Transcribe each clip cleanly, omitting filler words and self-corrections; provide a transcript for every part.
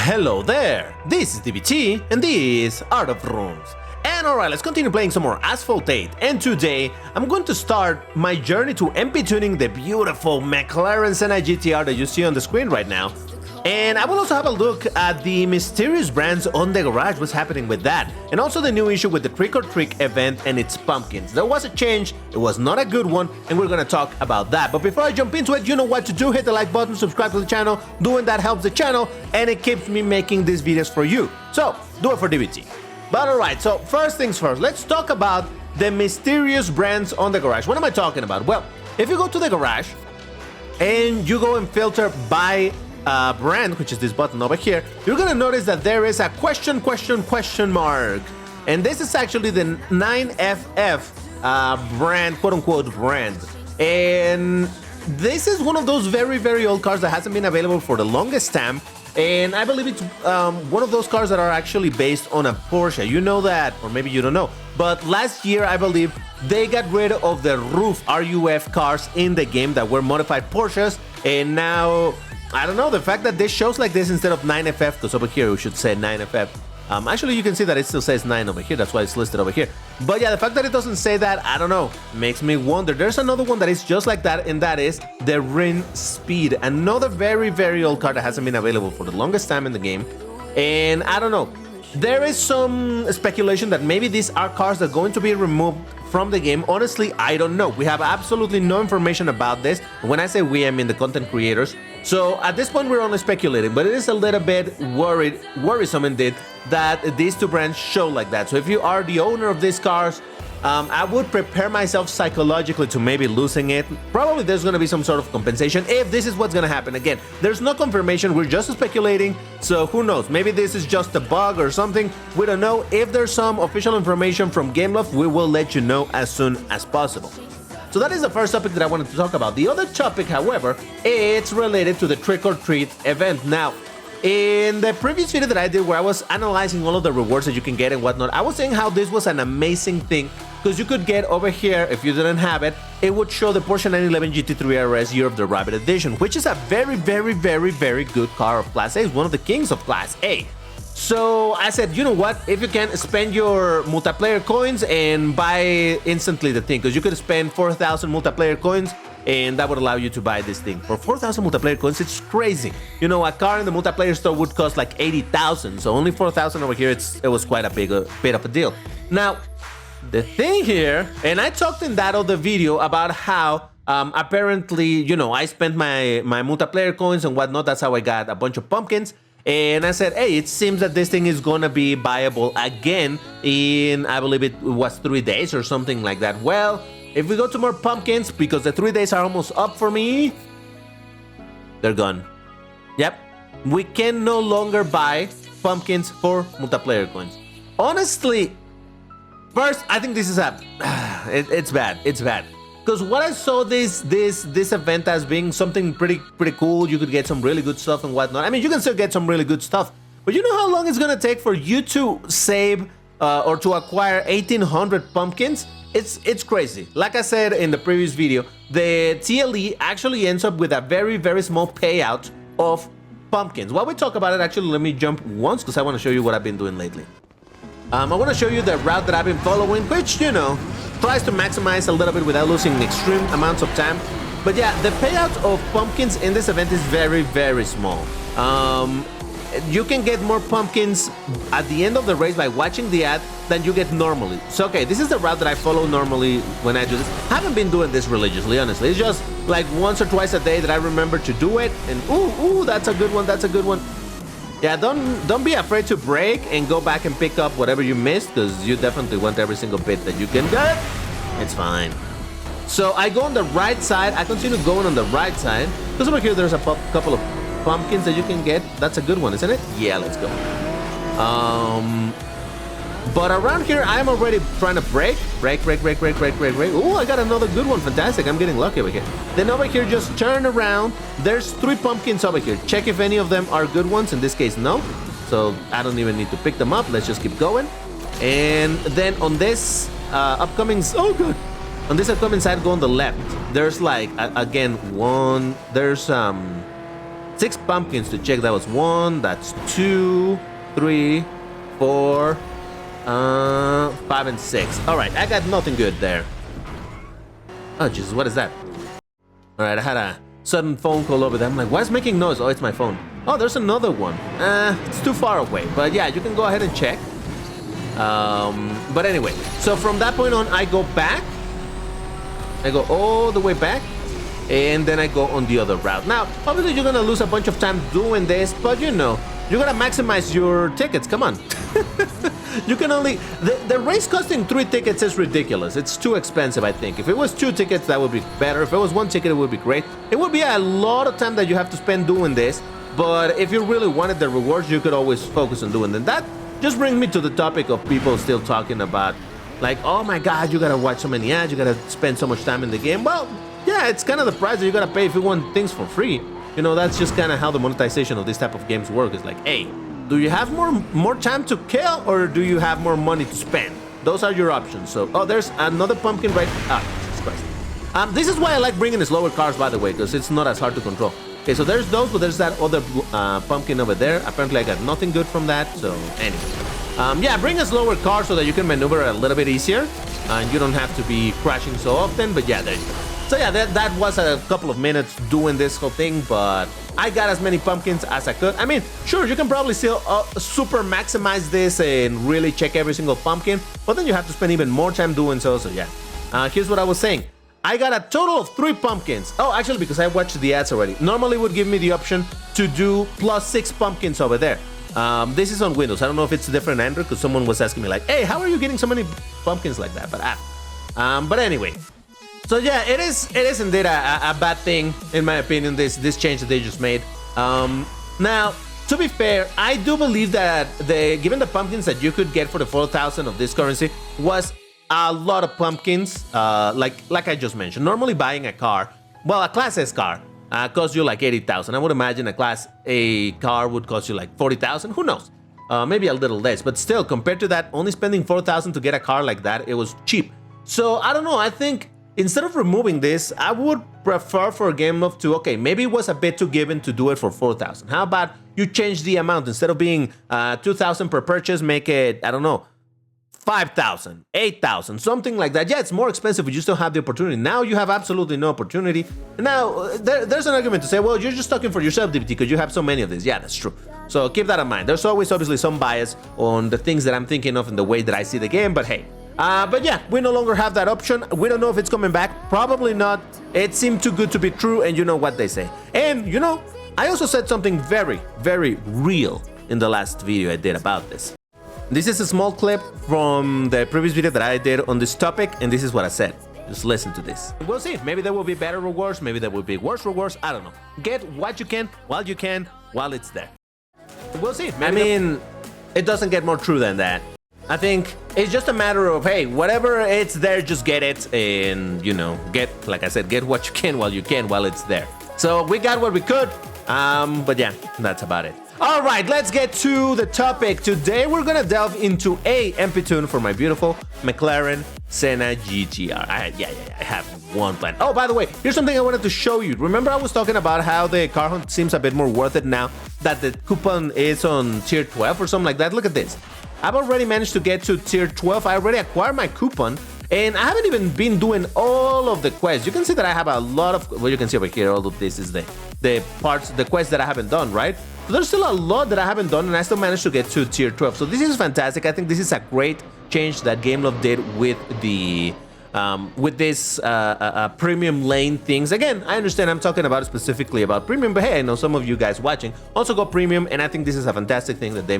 Hello there, this is DBT and this is Art of Rooms. And alright, let's continue playing some more Asphalt 8, and today I'm going to start my journey to MP tuning the beautiful McLaren Senna GTR that you see on the screen right now. And I will also have a look at the mysterious brands on the garage, what's happening with that, and also the new issue with the Trick or Trick event and its pumpkins. There was a change, it was not a good one, and we're gonna talk about that. But before I jump into it, you know what to do, hit the like button, subscribe to the channel. Doing that helps the channel and it keeps me making these videos for you. So, do it for DBT. But alright, so first things first, let's talk about the mysterious brands on the garage. What am I talking about? Well, if you go to the garage and you go and filter by brand, which is this button over here, you're gonna notice that there is a question mark, and this is actually the 9FF brand, quote-unquote brand, and this is one of those very old cars that hasn't been available for the longest time, and I believe it's one of those cars that are actually based on a Porsche. You know that, or maybe you don't know, but last year I believe they got rid of the RUF cars in the game that were modified Porsches, and now I don't know, the fact that this shows like this instead of 9FF, because over here we should say 9FF. Actually, you can see that it still says 9 over here, that's why it's listed over here. But yeah, the fact that it doesn't say that, I don't know, makes me wonder. There's another one that is just like that, and that is the Rin Speed. Another very old car that hasn't been available for the longest time in the game. And I don't know, there is some speculation that maybe these are cars that are going to be removed from the game. Honestly, I don't know. We have absolutely no information about this. When I say we, I mean the content creators. So at this point, we're only speculating, but it is a little bit worrisome indeed that these two brands show like that. So if you are the owner of these cars, I would prepare myself psychologically to maybe losing it. Probably there's going to be some sort of compensation if this is what's going to happen. Again, there's no confirmation, we're just speculating, so who knows, maybe this is just a bug or something, we don't know. If there's some official information from Gameloft, we will let you know as soon as possible. So that is the first topic that I wanted to talk about. The other topic, however, it's related to the Trick or Treat event. Now, in the previous video that I did where I was analyzing all of the rewards that you can get and whatnot, I was saying how this was an amazing thing because you could get over here, if you didn't have it, it would show the Porsche 911 GT3 RS Year of the Rabbit Edition, which is a very good car of Class A. It's one of the kings of Class A. So I said, you know what, if you can spend your multiplayer coins and buy instantly the thing, because you could spend 4,000 multiplayer coins and that would allow you to buy this thing. For 4,000 multiplayer coins, it's crazy. You know, a car in the multiplayer store would cost like 80,000, so only 4,000 over here, it was quite a bit of a deal. Now, the thing here, and I talked in that other video about how apparently, you know, I spent my multiplayer coins and whatnot, that's how I got a bunch of pumpkins. And I said, hey, it seems that this thing is gonna be viable again in, I believe it was 3 days or something like that. Well, if we go to more pumpkins, because the 3 days are almost up for me, they're gone. Yep, we can no longer buy pumpkins for multiplayer coins. Honestly, first, I think this is it's bad. Because what I saw this event as being something pretty cool, you could get some really good stuff and whatnot. I mean, you can still get some really good stuff, but you know how long it's gonna take for you to save or to acquire 1,800 pumpkins? It's crazy. Like I said in the previous video, the TLE actually ends up with a very small payout of pumpkins. While we talk about it, actually, let me jump once because I want to show you what I've been doing lately. I want to show you the route that I've been following, which, you know, tries to maximize a little bit without losing extreme amounts of time. But yeah, the payout of pumpkins in this event is very small. You can get more pumpkins at the end of the race by watching the ad than you get normally. So okay, this is the route that I follow normally when I do this. I haven't been doing this religiously, honestly. It's just like once or twice a day that I remember to do it, and ooh, that's a good one. Yeah, don't be afraid to break and go back and pick up whatever you missed, because you definitely want every single bit that you can get. It's fine. So I go on the right side. I continue going on the right side, because over here there's a couple of pumpkins that you can get. That's a good one, isn't it? Yeah, let's go. But around here, I'm already trying to break. Ooh, I got another good one. Fantastic. I'm getting lucky over here. Then over here, just turn around. There's 3 pumpkins over here. Check if any of them are good ones. In this case, no. So I don't even need to pick them up. Let's just keep going. And then on this upcoming... Oh, good. On this upcoming side, go on the left. There's like, again, there's 6 pumpkins to check. That was 1, that's 2, 3, 4, 5, and 6. All right, I got nothing good there. Oh, Jesus, what is that? All right, I had a sudden phone call over there. I'm like, why is making noise? Oh, it's my phone. Oh, there's another one. It's too far away. But yeah, you can go ahead and check. But anyway, so from that point on, I go back. I go all the way back. And then I go on the other route. Now, obviously, you're going to lose a bunch of time doing this. But, you know, you're going to maximize your tickets. Come on. You can only... The race costing 3 tickets is ridiculous. It's too expensive, I think. If it was 2 tickets, that would be better. If it was 1 ticket, it would be great. It would be a lot of time that you have to spend doing this. But if you really wanted the rewards, you could always focus on doing them. That just brings me to the topic of people still talking about, like, oh my God, you got to watch so many ads. You got to spend so much time in the game. Well, yeah, it's kind of the price that you got to pay if you want things for free. You know, that's just kind of how the monetization of this type of games work. It's like, hey, do you have more time to kill, or do you have more money to spend? Those are your options. So, oh, there's another pumpkin right... Ah, Jesus Christ. This is why I like bringing the slower cars, by the way, because it's not as hard to control. Okay, so there's those, but there's that other pumpkin over there. Apparently, I got nothing good from that, so anyway. Yeah, bring a slower car so that you can maneuver a little bit easier, and you don't have to be crashing so often, but yeah, there you go. So yeah, that was a couple of minutes doing this whole thing, but I got as many pumpkins as I could. I mean, sure, you can probably still super maximize this and really check every single pumpkin, but then you have to spend even more time doing so, so yeah. Here's what I was saying. I got a total of 3 pumpkins. Oh, actually, because I watched the ads already. Normally it would give me the option to do plus 6 pumpkins over there. This is on Windows. I don't know if it's different on Android, because someone was asking me like, hey, how are you getting so many pumpkins like that? But anyway. So yeah, it is indeed a bad thing, in my opinion, this change that they just made. Now, to be fair, I do believe that given the pumpkins that you could get for the 4,000 of this currency was a lot of pumpkins, like I just mentioned. Normally buying a car, well, a Class S car, costs you like 80,000. I would imagine a Class A car would cost you like 40,000. Who knows? Maybe a little less, but still, compared to that, only spending 4,000 to get a car like that, it was cheap. So I don't know. I think instead of removing this, I would prefer for a game of 2. Okay, maybe it was a bit too given to do it for 4,000. How about you change the amount? Instead of being 2,000 per purchase, make it, I don't know, 5,000, 8,000, something like that. Yeah, it's more expensive, but you still have the opportunity. Now you have absolutely no opportunity. Now, there's an argument to say, well, you're just talking for yourself, DBT, because you have so many of these. Yeah, that's true. So keep that in mind. There's always, obviously, some bias on the things that I'm thinking of and the way that I see the game, but hey. But yeah, we no longer have that option. We don't know if it's coming back. Probably not. It seemed too good to be true, and you know what they say. And, you know, I also said something very, very real in the last video I did about this. This is a small clip from the previous video that I did on this topic, and this is what I said. Just listen to this. We'll see. Maybe there will be better rewards. Maybe there will be worse rewards. I don't know. Get what you can, while it's there. We'll see. I mean, it doesn't get more true than that. I think it's just a matter of, hey, whatever it's there, just get it, and, you know, like I said, get what you can while it's there. So we got what we could, but yeah, that's about it. All right, let's get to the topic. Today, we're gonna delve into a MP tune for my beautiful McLaren Senna GTR. I have one plan. Oh, by the way, here's something I wanted to show you. Remember I was talking about how the car hunt seems a bit more worth it now that the coupon is on tier 12 or something like that? Look at this. I've already managed to get to tier 12. I already acquired my coupon, and I haven't even been doing all of the quests. You can see that I have a lot of, well, you can see over here, all of this is the parts, the quests that I haven't done, right? So there's still a lot that I haven't done, and I still managed to get to tier 12. So this is fantastic. I think this is a great change that GameLove did with the this premium lane things. Again, I understand I'm talking about specifically about premium, but hey, I know some of you guys watching also go premium, and I think this is a fantastic thing that they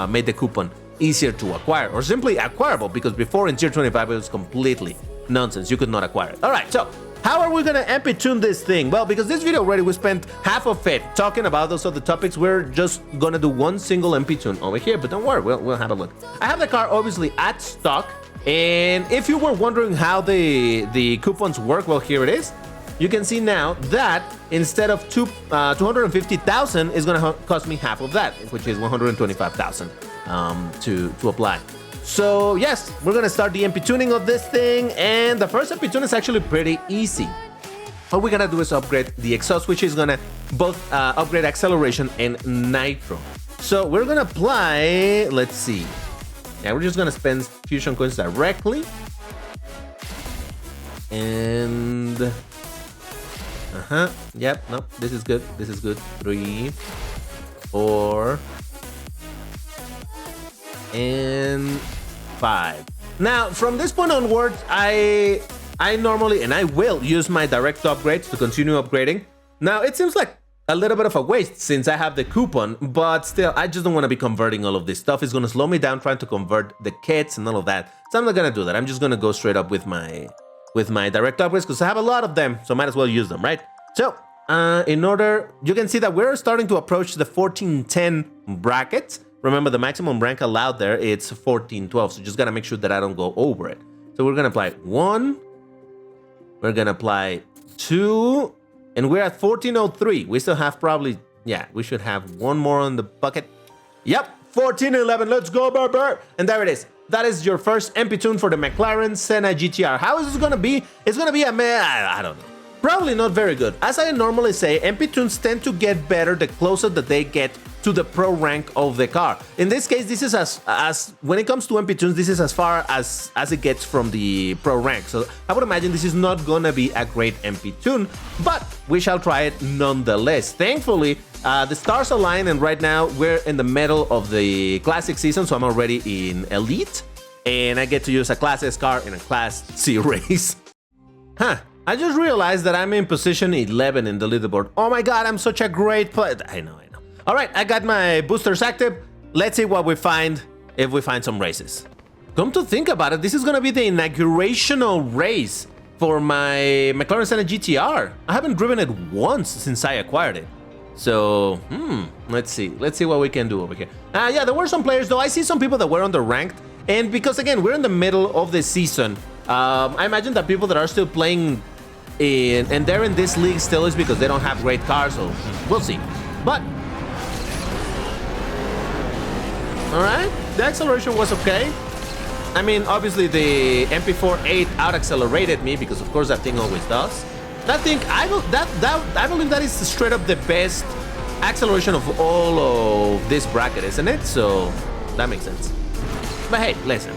made the coupon easier to acquire, or simply acquirable, because before in tier 25 it was completely nonsense. You could not acquire it. All right, so how are we gonna MP tune this thing? Well, because this video already we spent half of it talking about those other topics, we're just gonna do one single MP tune over here, but don't worry, we'll have a look. I have the car obviously at stock, and if you were wondering how the coupons work, well, here it is. You can see now that instead of 250,000 is gonna cost me half of that, which is 125,000 to apply. So yes, we're gonna start the MP tuning of this thing, and the first MP tune is actually pretty easy. what we're gonna do is upgrade the exhaust, which is gonna both upgrade acceleration and nitro. So we're gonna apply, let's see. Yeah, we're just gonna spend fusion coins directly. And yep, no, this is good. This is good. 3, 4, and 5. Now, from this point onwards, I normally, and I will use my direct upgrades to continue upgrading. Now, it seems like a little bit of a waste since I have the coupon, but still, I just don't want to be converting all of this stuff. It's going to slow me down trying to convert the kits and all of that. So I'm not going to do that. I'm just going to go straight up with my direct upgrades because I have a lot of them, so might as well use them, right? So, in order, you can see that we're starting to approach the 1410 bracket. Remember, the maximum rank allowed there, it's 1412, so just gotta make sure that I don't go over it. So we're gonna apply 1, we're gonna apply 2, and we're at 1403. We still have probably, yeah, we should have one more on the bucket. Yep, 1411, let's go, baby! And there it is. That is your first MP tune for the McLaren Senna GTR. How is this gonna be? It's gonna be a meh, I don't know. Probably not very good. As I normally say, MP tunes tend to get better the closer that they get to the pro rank of the car. In this case, this is as when it comes to MP tunes, this is as far as it gets from the pro rank. So I would imagine this is not gonna be a great MP tune, but we shall try it nonetheless. Thankfully, the stars align, and right now we're in the middle of the classic season, so I'm already in Elite, and I get to use a Class S car in a Class C race. Huh. I just realized that I'm in position 11 in the leaderboard. Oh my god, I'm such a great player. I know. All right, I got my boosters active. Let's see what we find, if we find some races. Come to think about it, this is gonna be the inaugurational race for my McLaren Senna GTR. I haven't driven it once since I acquired it. So, let's see what we can do over here. Yeah, there were some players though. I see some people that were underranked, and because again, we're in the middle of the season, I imagine that people that are still playing and they're in this league still is because they don't have great cars, so we'll see. But all right, the acceleration was okay. I mean, obviously the MP4-8 out-accelerated me because, of course, that thing always does. That thing, I believe that is straight up the best acceleration of all of this bracket, isn't it? So that makes sense. But hey, listen.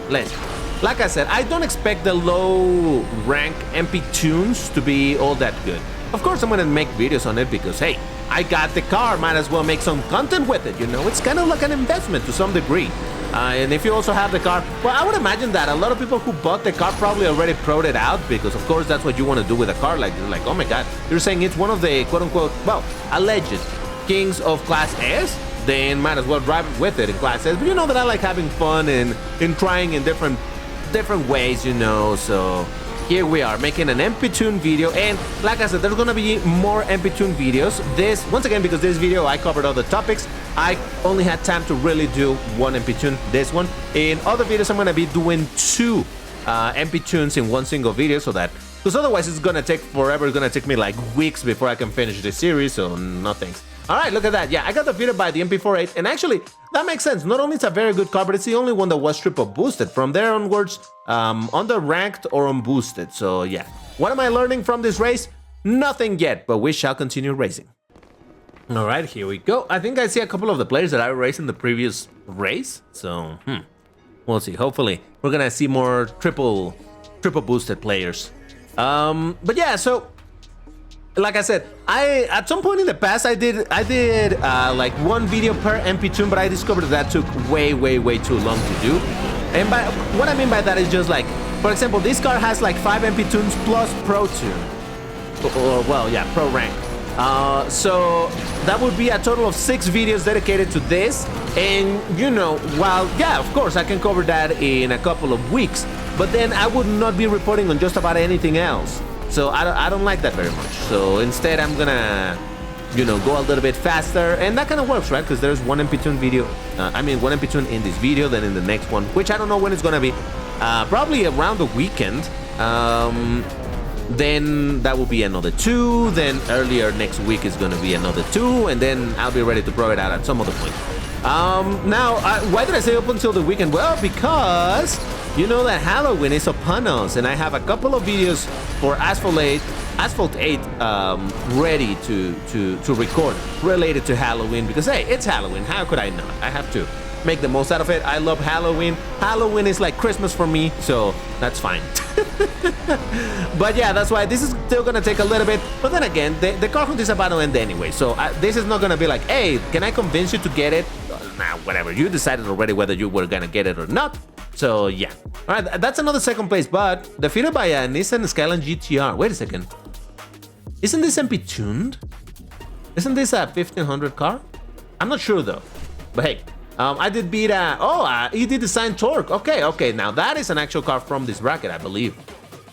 Like I said, I don't expect the low rank MP tunes to be all that good. Of course, I'm gonna make videos on it because, hey, I got the car, might as well make some content with it, you know? It's kind of like an investment to some degree. And if you also have the car, well, I would imagine that a lot of people who bought the car probably already pro'd it out because, of course, that's what you want to do with a car. Like, oh my god, you're saying it's one of the quote-unquote, well, alleged kings of Class S? Then might as well drive with it in Class S. But you know that I like having fun and trying in different ways, you know, so here we are making an MP tune video, and like I said, there's gonna be more MP tune videos. This, once again, because this video I covered all the topics, I only had time to really do one MP tune, this one. In other videos, I'm gonna be doing 2 MP tunes in one single video, so that, because otherwise it's gonna take forever. It's gonna take me like weeks before I can finish this series, so no thanks. All right, look at that. Yeah, I got defeated by the MP4-8, and actually, that makes sense. Not only it's a very good car, but it's the only one that was triple boosted. From there onwards, under-ranked or unboosted. So yeah, what am I learning from this race? Nothing yet, but we shall continue racing. All right, here we go. I think I see a couple of the players that I raced in the previous race, so we'll see. Hopefully, we're gonna see more triple boosted players. But yeah, so like I said, at some point in the past I did like one video per MP tune, but I discovered that took way too long to do. And by what I mean by that is just like, for example, this car has like 5 MP tunes plus Pro Tune, or well, yeah, Pro rank. So that would be a total of 6 videos dedicated to this. And you know, while yeah, of course I can cover that in a couple of weeks, but then I would not be reporting on just about anything else. So I don't like that very much. So instead, I'm gonna, you know, go a little bit faster, and that kind of works, right? Because there's one MP tune video. One MP tune in this video, then in the next one, which I don't know when it's gonna be. Probably around the weekend. Then that will be another 2. Then earlier next week is gonna be another 2, and then I'll be ready to pro it out at some other point. Now, why did I say up until the weekend? Well, because you know that Halloween is upon us, and I have a couple of videos for Asphalt 8 Asphalt 8 ready to record related to Halloween because, hey, it's Halloween. How could I not? I have to make the most out of it. I love Halloween. Halloween is like Christmas for me, so that's fine. But yeah, that's why this is still gonna take a little bit. But then again, the car hunt is about to end anyway, so this is not gonna be like, hey, can I convince you to get it? Nah, whatever. You decided already whether you were gonna get it or not. So yeah. All right, that's another second place, but defeated by a Nissan Skyline GTR. Wait a second. Isn't this MP tuned? Isn't this a 1500 car? I'm not sure though. But hey, I did beat he did design Torque. Okay, now that is an actual car from this bracket, I believe.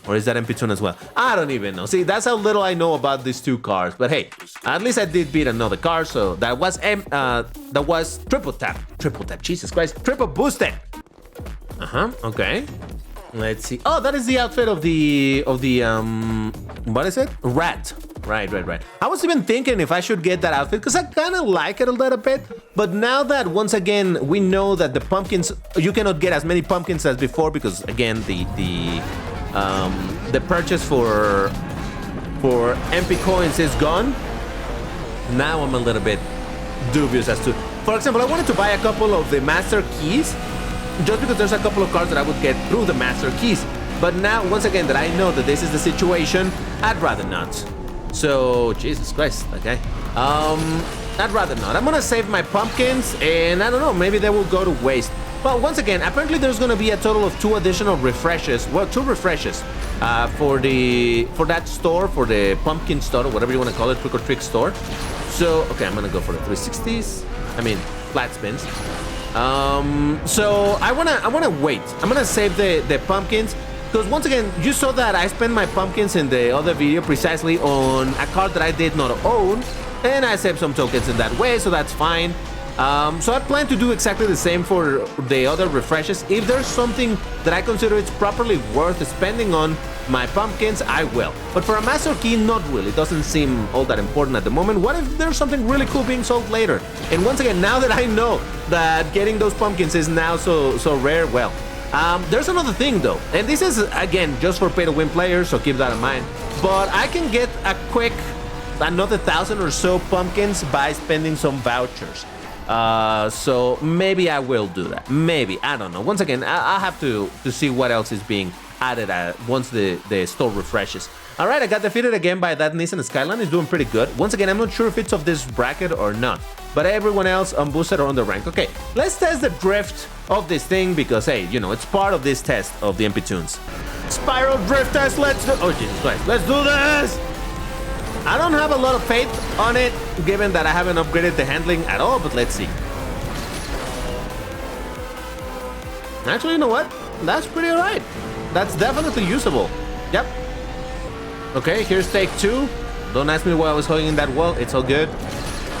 Or is that MP tune as well? I don't even know. See, that's how little I know about these two cars. But hey, at least I did beat another car, so that was triple tap. Triple tap, Jesus Christ. Triple boosted. Okay. Let's see. Oh, that is the outfit of the what is it? Rat. Right. I was even thinking if I should get that outfit because I kind of like it a little bit. But now that once again we know that the pumpkins, you cannot get as many pumpkins as before because again the purchase for MP coins is gone. Now I'm a little bit dubious as to. For example, I wanted to buy a couple of the master keys just because there's a couple of cards that I would get through the master keys. But now, once again, that I know that this is the situation, I'd rather not. So, Jesus Christ, okay. I'd rather not. I'm gonna save my pumpkins, and I don't know, maybe they will go to waste. But once again, apparently there's gonna be a total of 2 additional refreshes. Well, 2 refreshes for that store, for the pumpkin store, or whatever you want to call it, trick or trick store. So, okay, I'm gonna go for the 360s. I mean, flat spins. So I wanna wait. I'm gonna save the pumpkins. Because once again, you saw that I spent my pumpkins in the other video precisely on a card that I did not own, and I saved some tokens in that way, so that's fine. So I plan to do exactly the same for the other refreshes. If there's something that I consider it's properly worth spending on my pumpkins, I will. But for a master key, not really. It doesn't seem all that important at the moment. What if there's something really cool being sold later? And once again, now that I know that getting those pumpkins is now so rare, well, there's another thing though, and this is again just for pay-to-win players, so keep that in mind. But I can get a quick another 1,000 or so pumpkins by spending some vouchers. So maybe I will do that. Maybe, I don't know. Once again, I have to see what else is being added once the store refreshes. All right, I got defeated again by that Nissan Skyline. It's doing pretty good. Once again, I'm not sure if it's of this bracket or not, but everyone else unboosted or on the rank. Okay, let's test the drift of this thing because, hey, you know, it's part of this test of the MP tunes. Spiral drift test, let's do. Oh, Jesus Christ, let's do this! I don't have a lot of faith on it, given that I haven't upgraded the handling at all, but let's see. Actually, you know what? That's pretty alright. That's definitely usable. Yep. Okay, here's take 2. Don't ask me why I was holding that wall. It's all good.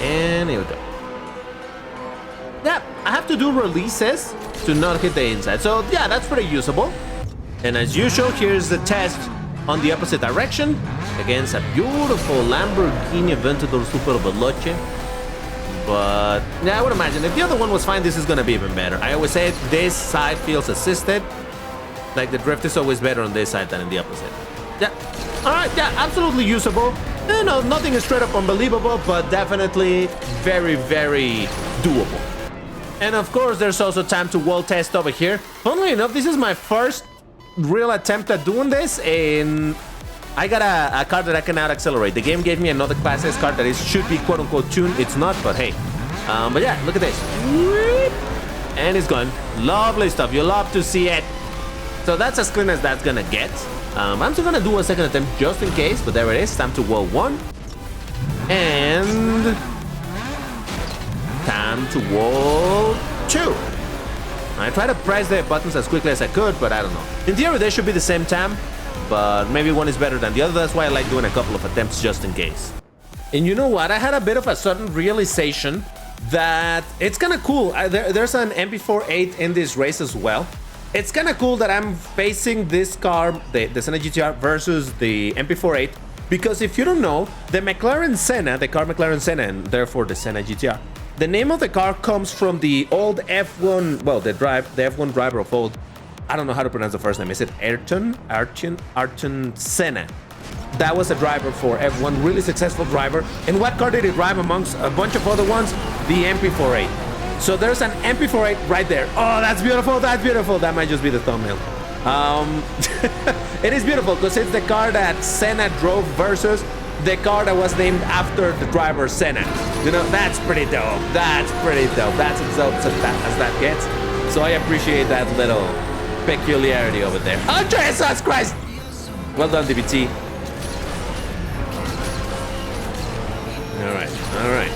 And here we go. Yeah, I have to do releases to not hit the inside. So yeah, that's pretty usable. And as usual, here's the test on the opposite direction against a beautiful Lamborghini Aventador Super Veloce. But yeah, I would imagine if the other one was fine, this is gonna be even better. I always say it, this side feels assisted. Like the drift is always better on this side than in the opposite. Yeah. All right. Yeah, absolutely usable. You know, nothing is straight up unbelievable, but definitely very, very doable. And of course, there's also time to wall test over here. Funnily enough, this is my first real attempt at doing this, and I got a card that I can out accelerate. The game gave me another Class S card that should be quote unquote tuned. It's not, but hey. But yeah, look at this. And it's gone. Lovely stuff. You love to see it. So that's as clean as that's gonna get. I'm still gonna do a second attempt just in case, but there it is. Time to wall 1. And time to wall 2. I tried to press the buttons as quickly as I could, but I don't know. In theory, they should be the same time, but maybe one is better than the other. That's why I like doing a couple of attempts just in case. And you know what? I had a bit of a sudden realization that it's kind of cool. There's an MP4-8 in this race as well. It's kind of cool that I'm facing this car, the Senna GTR, versus the MP4-8, because if you don't know, the McLaren Senna, the car McLaren Senna, and therefore the Senna GTR, the name of the car comes from the old F1, well, the F1 driver of old, I don't know how to pronounce the first name, is it Ayrton Senna? That was a driver for F1, really successful driver. And what car did he drive amongst a bunch of other ones? The MP48. So there's an MP48 right there. Oh, that's beautiful, that's beautiful. That might just be the thumbnail. It is beautiful because it's the car that Senna drove versus the car that was named after the driver Senna. You know, that's pretty dope. That's pretty dope. That's as dope as that gets. So I appreciate that little peculiarity over there. Oh, Jesus Christ! Well done, DBT. All right.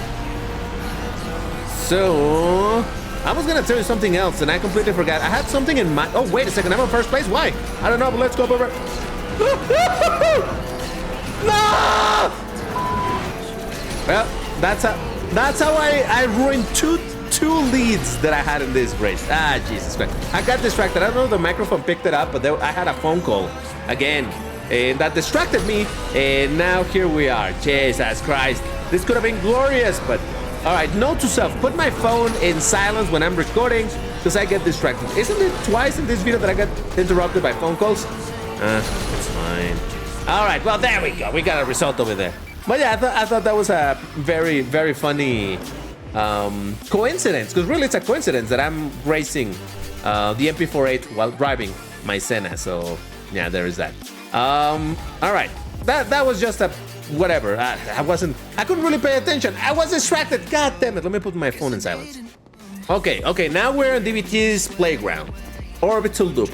So, I was gonna tell you something else and I completely forgot. I had something in mind. Oh, wait a second, I'm in first place? Why? I don't know, but let's go over. No! Well, that's how I ruined two leads that I had in this race. Ah, Jesus Christ. I got distracted. I don't know if the microphone picked it up, but I had a phone call again. And that distracted me. And now here we are. Jesus Christ. This could have been glorious, but all right, note to self, put my phone in silence when I'm recording because I get distracted. Isn't it twice in this video that I got interrupted by phone calls? It's fine. All right, well, there we go. We got a result over there. But yeah, I thought that was a very, very funny coincidence, because really it's a coincidence that I'm racing the MP48 while driving my Senna. So yeah, there is that. All right, that was just a whatever. I couldn't really pay attention. I was distracted. God damn it. Let me put my phone in silence. Okay, now we're on DBT's playground, orbital loop.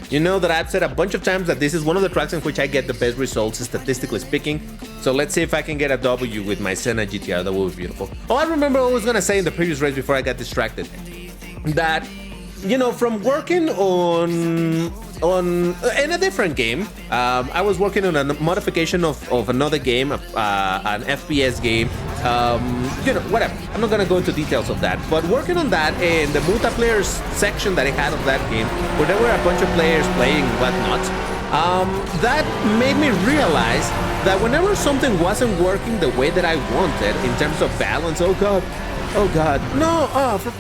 You know that I've said a bunch of times that this is one of the tracks in which I get the best results, statistically speaking. So let's see if I can get a W with my Senna GTR. That would be beautiful. Oh, I remember what I was gonna say in the previous race before I got distracted. That, you know, from working on in a different game, I was working on a modification of another game, an FPS game. You know, whatever. I'm not gonna go into details of that, but working on that in the multiplayer section that it had of that game, where there were a bunch of players playing and whatnot, that made me realize that whenever something wasn't working the way that I wanted in terms of balance, oh god, no, oh, for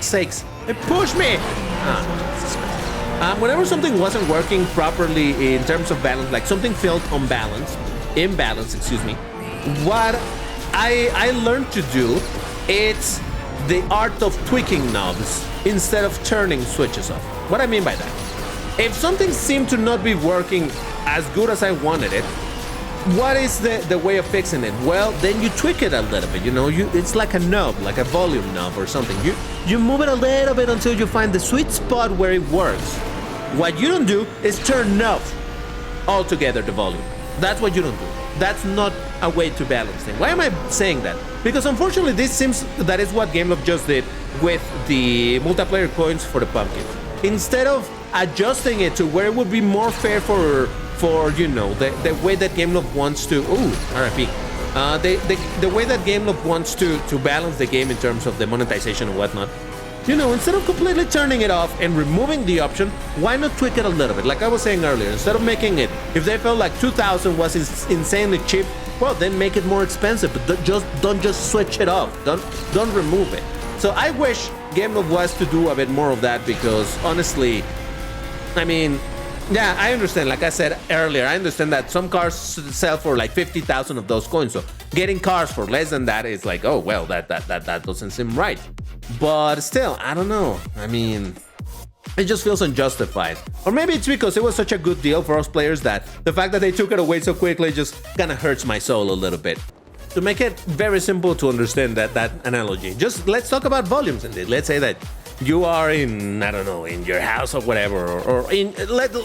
sakes, it pushed me. Whenever something wasn't working properly in terms of balance, like something felt imbalanced, excuse me, what I learned to do, it's the art of tweaking knobs instead of turning switches off. What I mean by that? If something seemed to not be working as good as I wanted it, what is the way of fixing it? Well, then you tweak it a little bit, you know, it's like a knob, like a volume knob or something. You move it a little bit until you find the sweet spot where it works. What you don't do is turn off altogether the volume. That's what you don't do. That's not a way to balance things. Why am I saying that? Because unfortunately this seems that is what GameLoft just did with the multiplayer coins for the pumpkin. Instead of adjusting it to where it would be more fair for you know, the way that GameLoft wants to, RIP, the way that GameLoft wants to balance the game in terms of the monetization and whatnot. You know, instead of completely turning it off and removing the option, why not tweak it a little bit? Like I was saying earlier, instead of making it, if they felt like 2,000 was insanely cheap, well, then make it more expensive, but don't just switch it off. Don't remove it. So I wish GameLoft was to do a bit more of that, because honestly, I mean, yeah, I understand. Like I said earlier, I understand that some cars sell for like 50,000 of those coins. So getting cars for less than that is like, oh well, that doesn't seem right. But still, I don't know. I mean, it just feels unjustified. Or maybe it's because it was such a good deal for us players that the fact that they took it away so quickly just kind of hurts my soul a little bit. To make it very simple to understand that analogy, just let's talk about volumes indeed. Let's say that you are in, I don't know, in your house or whatever, or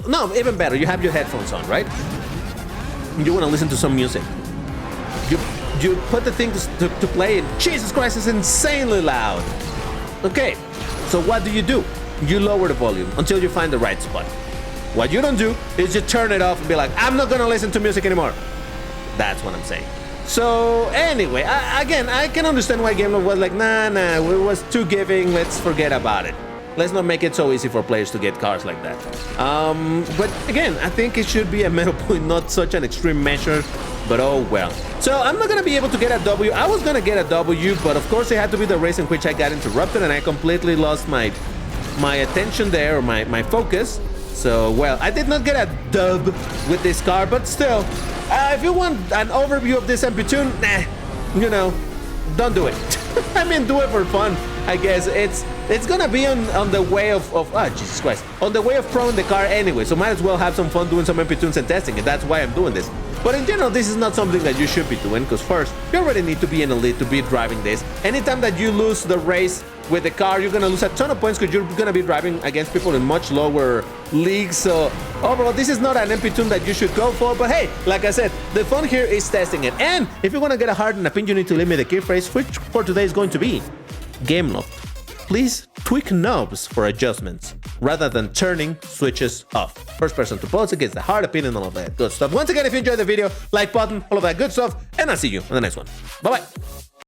no, even better, you have your headphones on, right? You want to listen to some music. You put the thing to play, and Jesus Christ, it's insanely loud. Okay, so what do? You lower the volume until you find the right spot. What you don't do is you turn it off and be like, I'm not gonna listen to music anymore. That's what I'm saying. So anyway, again, I can understand why GameLoft was like, nah, it was too giving, let's forget about it. Let's not make it so easy for players to get cars like that. But again, I think it should be a middle point, not such an extreme measure, but oh well. So I'm not gonna be able to get a W. I was gonna get a W, but of course it had to be the race in which I got interrupted and I completely lost my attention there, or my focus. So, well, I did not get a dub with this car, but still, if you want an overview of this MP Tune, nah, you know, don't do it. I mean, do it for fun, I guess. It's gonna be on the way of Jesus Christ, on the way of proing the car anyway, so might as well have some fun doing some MP Tunes and testing it. That's why I'm doing this. But in general, this is not something that you should be doing, because first, you already need to be an elite to be driving this. Anytime that you lose the race with the car, you're gonna lose a ton of points because you're gonna be driving against people in much lower leagues. So overall, this is not an MP Tune that you should go for. But hey, like I said, the fun here is testing it. And if you wanna get a hard and a pin, you need to limit the key phrase, which for today is going to be game locked. Please tweak knobs for adjustments rather than turning switches off. First person to post it gets the hard opinion and all of that good stuff. Once again, if you enjoyed the video, like button, all of that good stuff, and I'll see you in the next one. Bye bye.